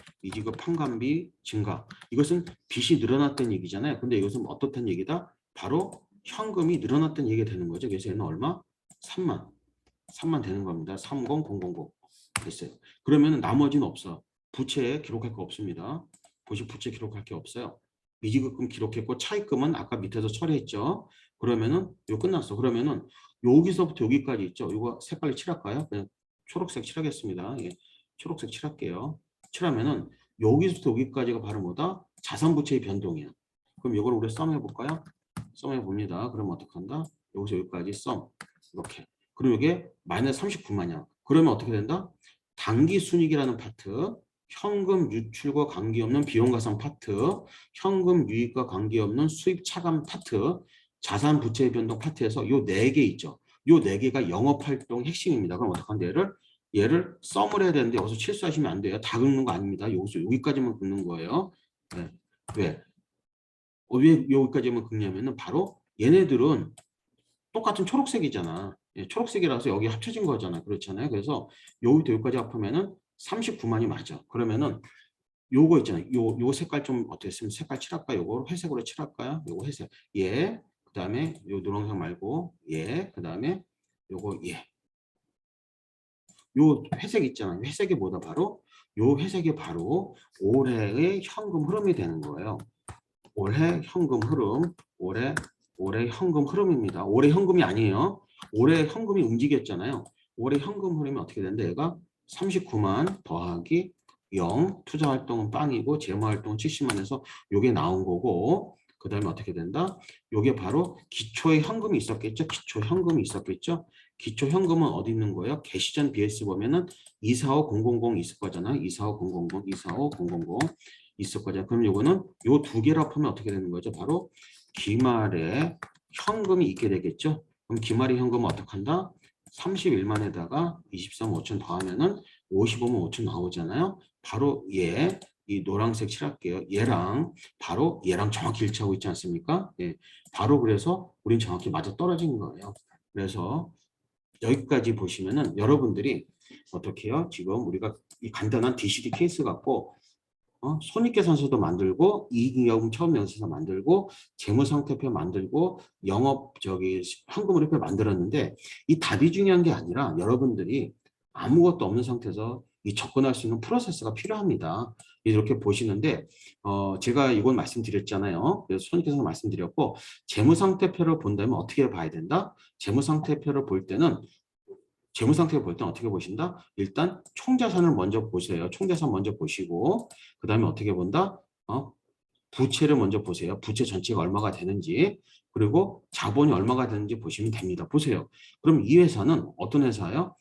증가. 이것은 빚이 늘어났다는 얘기잖아요. 근데 이것은 어떻다는 얘기다? 바로 현금이 늘어났다는 얘기가 되는 거죠. 그래서 얘는 얼마? 3만 되는 겁니다. 30,000 됐어요. 그러면 나머지는 없어. 부채에 기록할 거 없습니다. 부채 기록할 게 없어요. 미지급금 기록했고 차입금은 아까 밑에서 처리했죠. 그러면은 요 끝났어. 그러면은 여기서부터 여기까지 있죠. 이거 색깔로 칠할까요? 그냥 초록색 칠하겠습니다. 예. 초록색 칠할게요. 칠하면은 여기서부터 여기까지가 바로 뭐다? 자산부채의 변동이야. 그럼 이걸 우리 썸 해볼까요? 썸 해봅니다. 그럼 어떻게 한다? 여기서 여기까지 썸. 이렇게. 그리고 이게 마이너스 39만이야. 그러면 어떻게 된다? 당기순이익이라는 파트, 현금 유출과 관계없는 비용가상 파트, 현금 유입과 관계없는 수입 차감 파트, 자산 부채 변동 파트에서 요 네 개 있죠. 요 네 개가 영업활동 핵심입니다. 그럼 어떡한데 얘를 썸을 해야 되는데 여기서 실수하시면 안 돼요. 다 긁는 거 아닙니다. 여기서 여기까지만 긁는 거예요. 네. 왜? 왜 여기까지만 긁냐면은 바로 얘네들은 똑같은 초록색이잖아. 예, 초록색이라서 여기 합쳐진 거잖아. 그렇잖아요. 그래서 여기부터 여기까지 합하면은 39만이 맞아. 그러면은 요거 있잖아요. 요 색깔 좀 어떻게 쓰면 색깔 칠할까? 요거 회색으로 칠할까요? 요거 회색. 예. 그다음에 요 노란색 말고 예. 그다음에 요거 예. 요 회색 있잖아요. 회색이 뭐다 바로 요 회색이 바로 올해의 현금 흐름이 되는 거예요. 올해 현금 흐름, 올해 현금 흐름입니다. 올해 현금이 아니에요. 올해 현금이 움직였잖아요. 올해 현금 흐름이 어떻게 되는데 얘가 39만 더하기 0, 투자 활동은 빵이고 재무 활동은 70만에서 요게 나온 거고 그 다음에 어떻게 된다? 요게 바로 기초의 현금이 있었겠죠? 기초 현금이 있었겠죠? 기초 현금은 어디 있는 거예요? 개시전 BS 보면은 245000 있을 거잖아요. 245000, 245000 있을 거죠. 그럼 요거는 요 두 개를 합하면 어떻게 되는 거죠? 바로 기말에 현금이 있게 되겠죠. 그럼 기말의 현금은 어떻게 한다? 31만에다가 23 5천 더하면은 55만 5천 나오잖아요. 바로 이 노란색 칠할게요. 바로 얘랑 정확히 일치하고 있지 않습니까? 예, 바로 그래서 우린 정확히 맞아 떨어진 거예요. 그래서 여기까지 보시면은 여러분들이 어떻게 해요? 지금 우리가 이 간단한 DCD 케이스 갖고 손익계산서도 만들고 이익잉여금 처음 명세서 만들고 재무상태표 만들고 영업 현금흐름표 만들었는데 이 답이 중요한 게 아니라 여러분들이 아무것도 없는 상태에서 이 접근할 수 있는 프로세스가 필요합니다. 이렇게 보시는데 제가 이건 말씀드렸잖아요. 그래서 손익계산서 말씀드렸고 재무상태표를 본다면 어떻게 봐야 된다? 재무상태표를 볼 때는 재무상태를 볼 때는 어떻게 보신다? 일단 총자산을 먼저 보세요. 총자산 먼저 보시고 그 다음에 어떻게 본다? 부채를 먼저 보세요. 부채 전체가 얼마가 되는지 그리고 자본이 얼마가 되는지 보시면 됩니다. 보세요. 그럼 이 회사는 어떤 회사예요?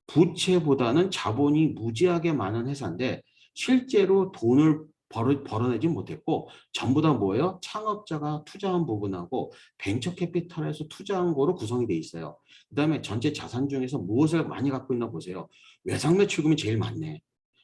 부채보다는 자본이 무지하게 많은 회사인데 실제로 돈을 벌어내지 못했고 전부 다 뭐예요? 창업자가 투자한 부분하고 벤처 캐피탈에서 투자한 거로 구성이 돼 있어요. 그 다음에 전체 자산 중에서 무엇을 많이 갖고 있나 보세요. 외상 매출금이 제일 많네.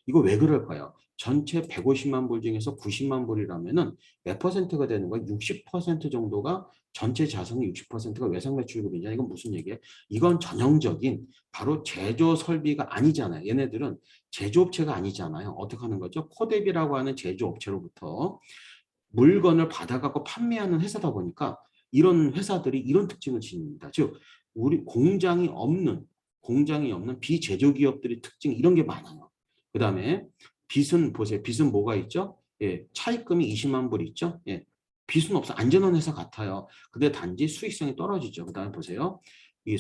이거 왜 그럴까요? 전체 150만 불 중에서 90만 불이라면은 몇 퍼센트가 되는 거야? 60% 정도가 전체 자산의 60%가 외상 매출금이냐? 이건 무슨 얘기예요? 이건 전형적인 바로 제조 설비가 아니잖아요. 얘네들은 제조업체가 아니잖아요. 어떻게 하는 거죠? 코데비라고 하는 제조업체로부터 물건을 받아갖고 판매하는 회사다 보니까 이런 회사들이 이런 특징을 지닙니다. 즉 우리 공장이 없는 비제조 기업들의 특징 이런 게 많아요. 그 다음에 빚은 보세요. 빚은 뭐가 있죠? 예, 차입금이 20만 불 있죠? 예, 빚은 없어. 안전한 회사 같아요. 근데 단지 수익성이 떨어지죠. 그 다음에 보세요. 이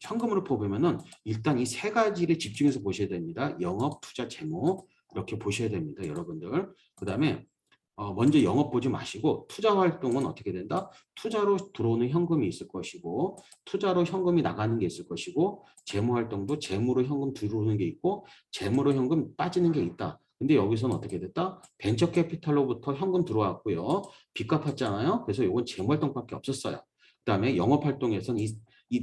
현금으로 보면은 일단 이 세 가지를 집중해서 보셔야 됩니다. 영업, 투자, 재무 이렇게 보셔야 됩니다. 여러분들. 그 다음에 먼저 영업 보지 마시고 투자 활동은 어떻게 된다? 투자로 들어오는 현금이 있을 것이고 투자로 현금이 나가는 게 있을 것이고 재무 활동도 재무로 현금 들어오는 게 있고 재무로 현금 빠지는 게 있다. 근데 여기서는 어떻게 됐다? 벤처 캐피탈로부터 현금 들어왔고요. 빚 갚았잖아요. 그래서 이건 재무 활동밖에 없었어요. 그다음에 영업 활동에서는 이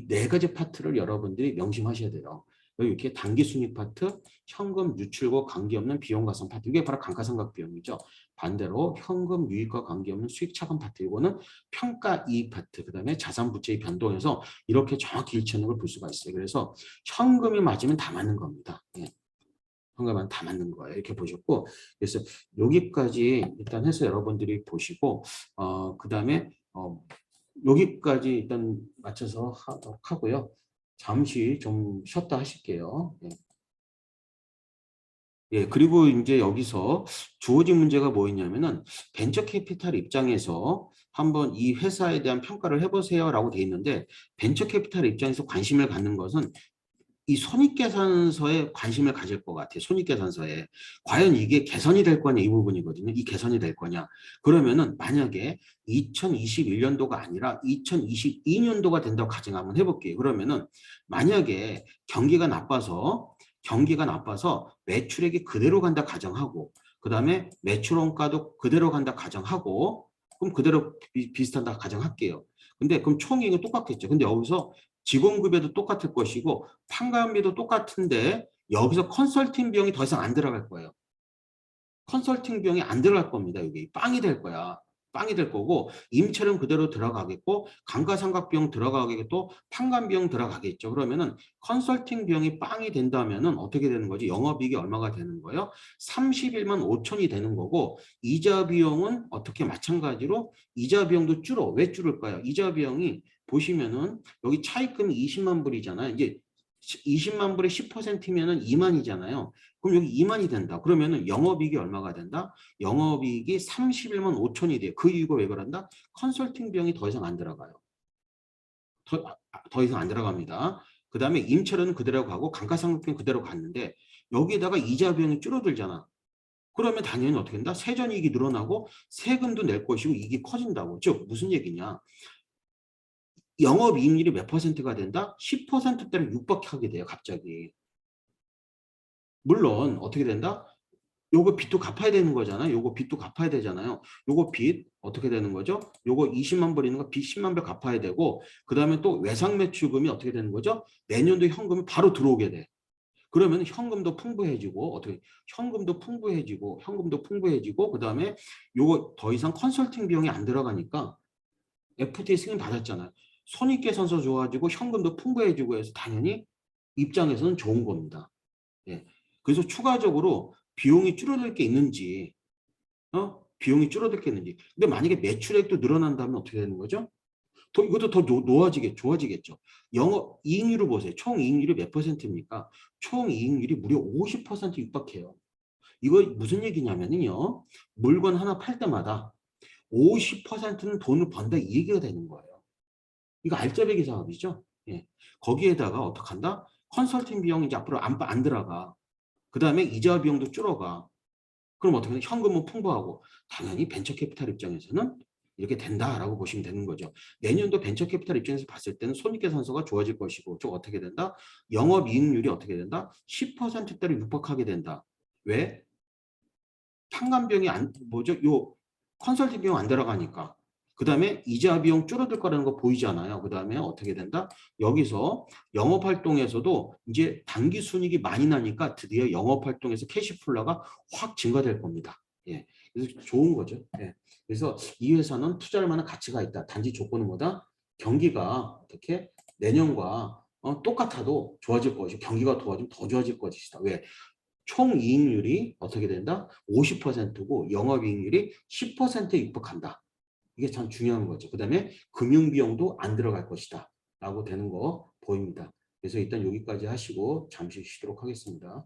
네 가지 파트를 여러분들이 명심하셔야 돼요. 이렇게 단기순이익 파트, 현금 유출과 관계없는 비용 가산 파트. 이게 바로 감가상각 비용이죠. 반대로 현금 유입과 관계없는 수익 차감 파트 이거는 평가 이익 파트 그다음에 자산 부채의 변동에서 이렇게 정확히 일치하는 걸 볼 수가 있어요. 그래서 현금이 맞으면 다 맞는 겁니다. 예. 현금은 다 맞는 거예요. 이렇게 보셨고 그래서 여기까지 일단 해서 여러분들이 보시고 그다음에 여기까지 일단 맞춰서 하고요. 잠시 좀 쉬었다 하실게요. 예. 예, 그리고 이제 여기서 주어진 문제가 뭐였냐면은 벤처 캐피탈 입장에서 한번 이 회사에 대한 평가를 해보세요라고 돼 있는데 벤처 캐피탈 입장에서 관심을 갖는 것은 이 손익계산서에 관심을 가질 것 같아요. 손익계산서에. 과연 이게 개선이 될 거냐 이 부분이거든요. 이 개선이 될 거냐. 그러면은 만약에 2021년도가 아니라 2022년도가 된다고 가정 한번 해볼게요. 그러면은 만약에 경기가 나빠서 매출액이 그대로 간다 가정하고 그다음에 매출원가도 그대로 간다 가정하고 그럼 그대로 비슷한다 가정할게요. 근데 그럼 총이익은 똑같겠죠. 근데 여기서 직원급여도 똑같을 것이고 판관비도 똑같은데 여기서 컨설팅 비용이 더 이상 안 들어갈 거예요. 컨설팅 비용이 안 들어갈 겁니다. 여기 빵이 될 거야. 빵이 될 거고 임차료는 그대로 들어가겠고 감가상각 비용 들어가겠고 판관 비용 들어가겠죠. 그러면은 컨설팅 비용이 빵이 된다면은 어떻게 되는 거지? 영업이익이 얼마가 되는 거예요? 31만 5천이 되는 거고 이자 비용은 어떻게 마찬가지로 이자 비용도 줄어. 왜 줄을까요? 이자 비용이 보시면은 여기 차입금이 20만 불이잖아요. 이제 20만 불에 10%면은 2만이잖아요. 그럼 여기 2만이 된다. 그러면은 영업이익이 얼마가 된다? 영업이익이 31만 5천이 돼요. 그 이유가 왜 그런다? 컨설팅 비용이 더 이상 안 들어가요. 더 이상 안 들어갑니다. 그 다음에 임차료는 그대로 가고 감가상각비는 그대로 갔는데 여기에다가 이자 비용이 줄어들잖아. 그러면 당연히 어떻게 된다? 세전이익이 늘어나고 세금도 낼 것이고 이익이 커진다고. 즉 무슨 얘기냐? 영업이익률이 몇 퍼센트가 된다? 10%대를 육박하게 돼요. 갑자기. 물론 어떻게 된다? 요거 빚도 갚아야 되는 거잖아요. 요거 빚도 갚아야 되잖아요. 요거 빚 어떻게 되는 거죠? 요거 20만 불 있는 거 빚 10만 불 갚아야 되고 그다음에 또 외상 매출금이 어떻게 되는 거죠? 내년도 현금이 바로 들어오게 돼. 그러면 현금도 풍부해지고 어떻게 현금도 풍부해지고 그다음에 요거 더 이상 컨설팅 비용이 안 들어가니까 FTA 승인 받았잖아요. 손익계산서 좋아지고 현금도 풍부해지고 해서 당연히 입장에서는 좋은 겁니다. 예. 그래서 추가적으로 비용이 줄어들 게 있는지, 비용이 줄어들 게 있는지. 근데 만약에 매출액도 늘어난다면 어떻게 되는 거죠? 이것도 더 좋아지겠죠. 영업 이익률을 보세요. 총 이익률이 몇 퍼센트입니까? 총 이익률이 무려 50% 육박해요. 이거 무슨 얘기냐면요. 물건 하나 팔 때마다 50%는 돈을 번다 이 얘기가 되는 거예요. 이거 알짜배기 사업이죠. 예. 거기에다가 어떻게 한다? 컨설팅 비용이 이제 앞으로 안 들어가. 그 다음에 이자 비용도 줄어가. 그럼 어떻게 되나? 현금은 풍부하고 당연히 벤처 캐피탈 입장에서는 이렇게 된다라고 보시면 되는 거죠. 내년도 벤처 캐피탈 입장에서 봤을 때는 손익계산서가 좋아질 것이고 저 어떻게 된다? 영업이익률이 어떻게 된다? 10%대를 육박하게 된다. 왜? 판관 비용이 요 컨설팅 비용 안 들어가니까. 그 다음에 이자 비용 줄어들 거라는 거 보이잖아요. 그 다음에 어떻게 된다? 여기서 영업활동에서도 이제 당기 순이익이 많이 나니까 드디어 영업활동에서 캐시플로가 확 증가될 겁니다. 예. 그래서 좋은 거죠. 예. 그래서 이 회사는 투자할 만한 가치가 있다. 단지 조건은 뭐다? 경기가 어떻게 내년과 똑같아도 좋아질 것이고 경기가 도와주면 더 좋아질 것이다. 왜? 총 이익률이 어떻게 된다? 50%고 영업이익률이 10%에 육박한다. 이게 참 중요한 거죠. 그 다음에 금융비용도 안 들어갈 것이다. 라고 되는 거 보입니다. 그래서 일단 여기까지 하시고 잠시 쉬도록 하겠습니다.